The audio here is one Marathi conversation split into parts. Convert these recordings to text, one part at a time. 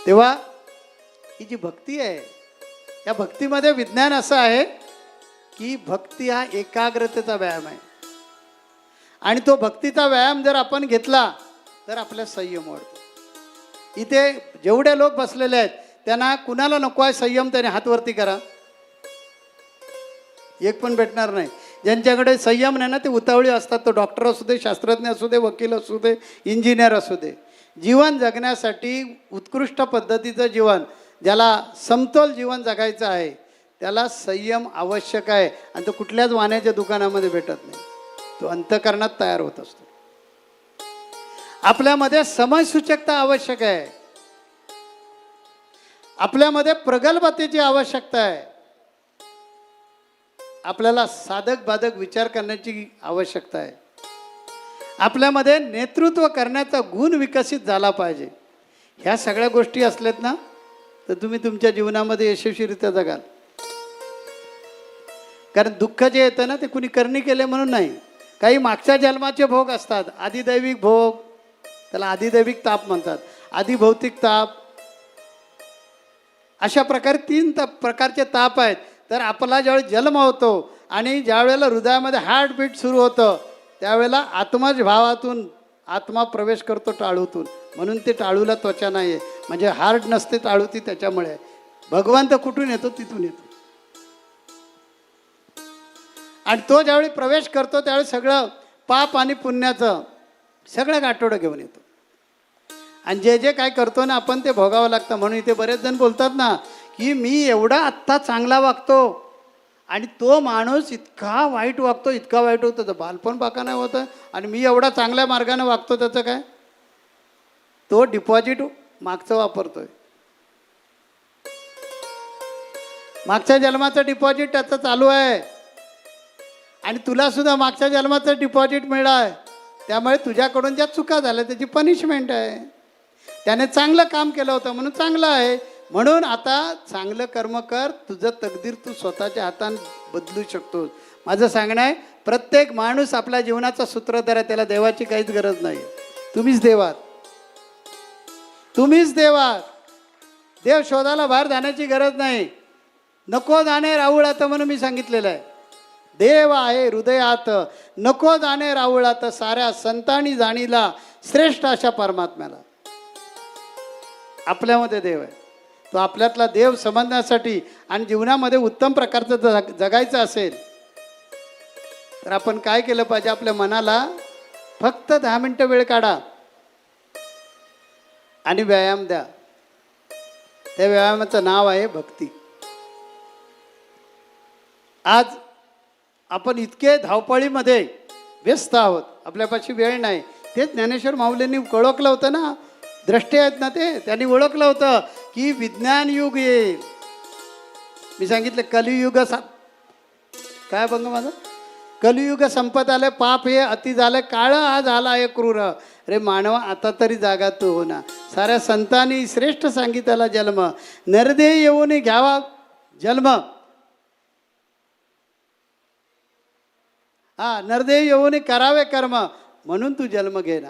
तेव्हा ही जी भक्ती आहे, या भक्तीमध्ये विज्ञान असं आहे की भक्ती हा एकाग्रतेचा व्यायाम आहे. आणि तो भक्तीचा व्यायाम जर आपण घेतला तर आपल्या संयम वाढतो. इथे जेवढे लोक बसलेले आहेत त्यांना कुणाला नको आहे संयम, त्याने हातवरती करा. एक पण भेटणार नाही. ज्यांच्याकडे संयम नाही ना ते उतावळी असतात. तो डॉक्टर असू दे, शास्त्रज्ञ असू दे, वकील असू दे, इंजिनियर असू दे. जीवन जगण्यासाठी उत्कृष्ट पद्धतीचं जीवन, ज्याला समतोल जीवन जगायचं आहे, त्याला संयम आवश्यक आहे. आणि तो कुठल्याच वाण्याच्या दुकानामध्ये भेटत नाही. तो अंतःकरणात तयार होत असतो. आपल्यामध्ये समयसूचकता आवश्यक आहे. आपल्यामध्ये प्रगल्भतेची आवश्यकता आहे. आपल्याला साधक बाधक विचार करण्याची आवश्यकता आहे. आपल्यामध्ये नेतृत्व करण्याचा गुण विकसित झाला पाहिजे. ह्या सगळ्या गोष्टी असल्यात ना तर तुम्ही तुमच्या जीवनामध्ये यशस्वीरित्या जगाल. कारण दुःख जे येतं ना ते कुणी करणी केले म्हणून नाही. काही मागच्या जन्माचे भोग असतात. आदिदैविक भोग, त्याला आदिदैविक ताप म्हणतात, आदिभौतिक ताप, अशा प्रकारे 3 प्रकारचे ताप आहेत. तर आपला ज्यावेळी जन्म होतो आणि ज्यावेळेला हृदयामध्ये हार्टबीट सुरू होतं त्यावेळेला आत्मज भावातून आत्मा प्रवेश करतो टाळूतून. म्हणून ते टाळूला त्वचा नाही आहे, म्हणजे हार्ट नसते टाळूती त्याच्यामुळे. भगवंत कुठून येतो? तिथून येतो. आणि तो ज्यावेळी प्रवेश करतो त्यावेळी सगळं पाप आणि पुण्याचं सगळं गाठोडं घेऊन येतो. आणि जे जे काय करतो ना आपण ते भोगावं लागतं. म्हणून इथे बरेच जण बोलतात ना की मी एवढा आत्ता चांगला वागतो आणि तो माणूस इतका वाईट वागतो, इतका वाईट होतो. तर बालपण बाका नाही होतं आणि मी एवढा चांगल्या मार्गाने वागतो, त्याचं काय? तो डिपॉझिट मागचं वापरतोय. मागच्या जन्माचं डिपॉझिट त्याचं चालू आहे. आणि तुला सुद्धा मागच्या जन्माचं डिपॉझिट मिळालं आहे. त्यामुळे तुझ्याकडून ज्या चुका झाल्या त्याची पनिशमेंट आहे. त्याने चांगलं काम केलं होतं म्हणून चांगलं आहे. म्हणून आता चांगलं कर्म कर. तुझं तकदीर तू स्वतःच्या हाताने बदलू शकतोस. माझं सांगणं आहे प्रत्येक माणूस आपल्या जीवनाचा सूत्रधार आहे. त्याला देवाची काहीच गरज नाही. तुम्हीच देवात. तुम्हीच देवात. देव शोधायला बाहेर जाण्याची गरज नाही. नको जाणे राहुळात म्हणून मी सांगितलेलं आहे. देव आहे हृदयात, नको जाणे राहुळात, साऱ्या संतांनी जाणीला श्रेष्ठ अशा परमात्म्याला. आपल्यामध्ये देव आहे. तो आपल्यातला देव समजण्यासाठी आणि जीवनामध्ये उत्तम प्रकारचं जगायचं असेल तर आपण काय केलं पाहिजे? आपल्या मनाला फक्त 10 मिनिटं वेळ काढा आणि व्यायाम द्या. त्या व्यायामाचं नाव आहे भक्ती. आज आपण इतके धावपळीमध्ये व्यस्त आहोत, आपल्यापाशी वेळ नाही. तेच ज्ञानेश्वर माऊलींनी ओळखलं होतं ना. द्रष्टे आहेत ना ते, त्यांनी ओळखलं होतं की विज्ञान युग येईल. मी सांगितलं कलियुग काय बंग माझं? कलियुग संपत आलं, पाप हे अति झालं, काळ हा झाला आहे क्रूर. रे मानवा आता तरी जागा तू हो ना. साऱ्या संतांनी श्रेष्ठ सांगितला जन्म, नरदे येऊन घ्यावा जन्म. नरदेव येऊन करावे कर्म, म्हणून तू जन्म घे ना.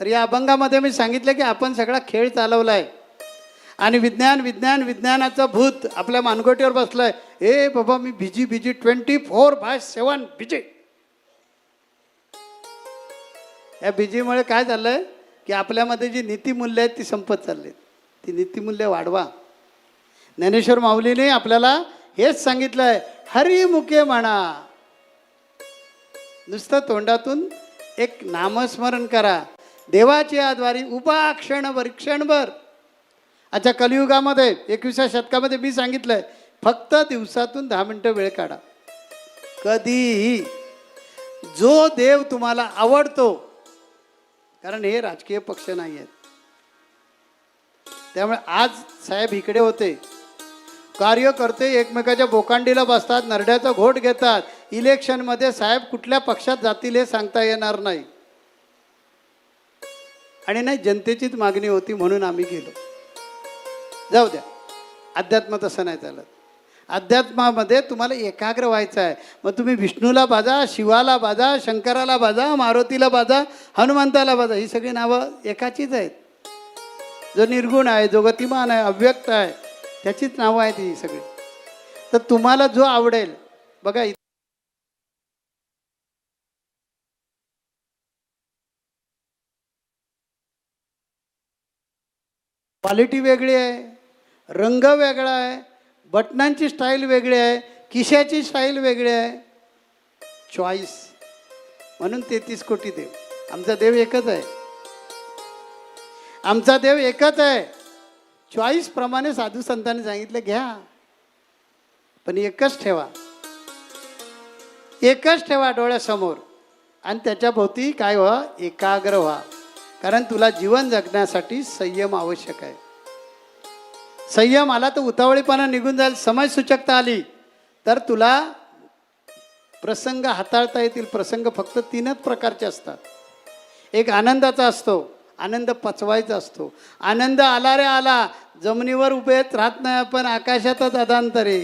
तर या अभंगामध्ये मी सांगितलं की आपण सगळा खेळ चालवला आहे आणि विज्ञानाचं भूत आपल्या मानगोटीवर बसलं आहे. ए बाबा मी बिजी 24/7 बिजी. या बिजीमुळे काय झालं आहे की आपल्यामध्ये जी नीतिमूल्य आहेत ती संपत चालली. ती नीतिमूल्य वाढवा. ज्ञानेश्वर माऊलीने आपल्याला हेच सांगितलं आहे, हरिमुखे म्हणा. नुसतं तोंडातून एक नामस्मरण करा. देवाची आद्वारी उभा क्षणभर. अच्छा कलियुगामध्ये 21व्या शतकामध्ये मी सांगितलंय फक्त दिवसातून 10 मिनिटं वेळ काढा. कधीही जो देव तुम्हाला आवडतो, कारण हे राजकीय पक्ष नाही आहेत. त्यामुळे आज साहेब इकडे होते, कार्यकर्ते एकमेकाच्या बोकांडीला बसतात, नरड्याचा घोट घेतात. इलेक्शनमध्ये साहेब कुठल्या पक्षात जातील हे सांगता येणार नाही. आणि नाही जनतेचीच मागणी होती म्हणून आम्ही गेलो. जाऊ द्या, अध्यात्म तसं नाही चालत. अध्यात्मामध्ये तुम्हाला एकाग्र व्हायचं आहे. मग तुम्ही विष्णूला बाजा, शिवाला बाजा, शंकराला बाजा, मारुतीला बाजा, हनुमंताला बाजा, ही सगळी नावं एकाचीच आहेत. जो निर्गुण आहे, जो गतिमान आहे, अव्यक्त आहे, त्याचीच नावं आहेत ही सगळी. तर तुम्हाला जो आवडेल बघा, क्वालिटी वेगळी आहे, रंग वेगळा आहे, बटनांची स्टाईल वेगळी आहे, खिशाची स्टाईल वेगळी आहे. चॉईस. म्हणून 33 कोटी देव. आमचा देव एकच आहे. आमचा देव एकच आहे. चॉईस प्रमाणे साधू संतांनी सांगितलं घ्या, पण एकच ठेवा, एकच ठेवा डोळ्यासमोर. आणि त्याच्या भोवती काय व्हा, एकाग्र व्हा. कारण तुला जीवन जगण्यासाठी संयम आवश्यक आहे. संयम आला तर उतावळीपणा निघून जाईल. समयसूचकता आली तर तुला प्रसंग हाताळता येतील. प्रसंग फक्त 3च प्रकारचे असतात. एक आनंदाचा असतो, आनंद पचवायचा असतो. आनंद आला रे आला, जमिनीवर उभेच राहत नाही आपण, आकाशातच अदांतरे.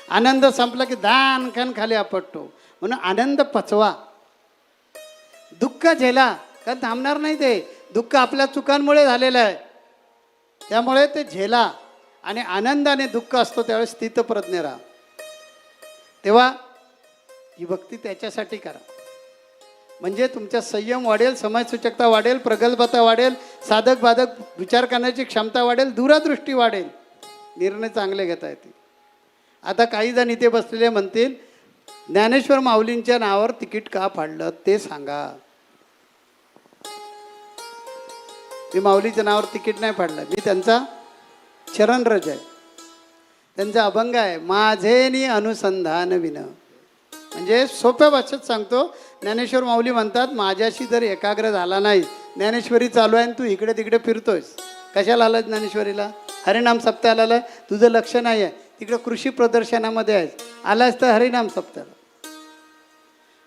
आनंद संपला की दानखान खाली आपटतो. म्हणून आनंद पचवा. दुःख झेला, कारण थांबणार नाही ते. दुःख आपल्या चुकांमुळे झालेलं आहे, त्यामुळे ते झेला. आणि आनंदाने दुःख असतो त्यावेळेस स्थितप्रज्ञ राहा. तेव्हा ही भक्ती त्याच्यासाठी करा, म्हणजे तुमचा संयम वाढेल, समयसूचकता वाढेल, प्रगल्भता वाढेल, साधक बाधक विचार करण्याची क्षमता वाढेल, दूरदृष्टी वाढेल, निर्णय चांगले घेता येतील. आता काही जण इथे बसलेले म्हणतील ज्ञानेश्वर माऊलींच्या नावावर तिकीट का फाडलं ते सांगा. मी माऊलीच्या नावावर तिकीट नाही फाडलं. मी त्यांचा चरणरज आहे, त्यांचा अभंग आहे, माझेनी अनुसंधान विन. म्हणजे सोप्या भाषेत सांगतो, ज्ञानेश्वर माऊली म्हणतात माझ्याशी जर एकाग्र झाला नाही, ज्ञानेश्वरी चालू आहे आणि तू इकडे तिकडे फिरतोयस, कशाला आलाय ज्ञानेश्वरीला? हरिनाम सप्ताहाला आलाय, तुझं लक्ष नाही आहे तिकडे, कृषी प्रदर्शनामध्ये आहेस, आलायस तर हरिनाम सप्ताहाला.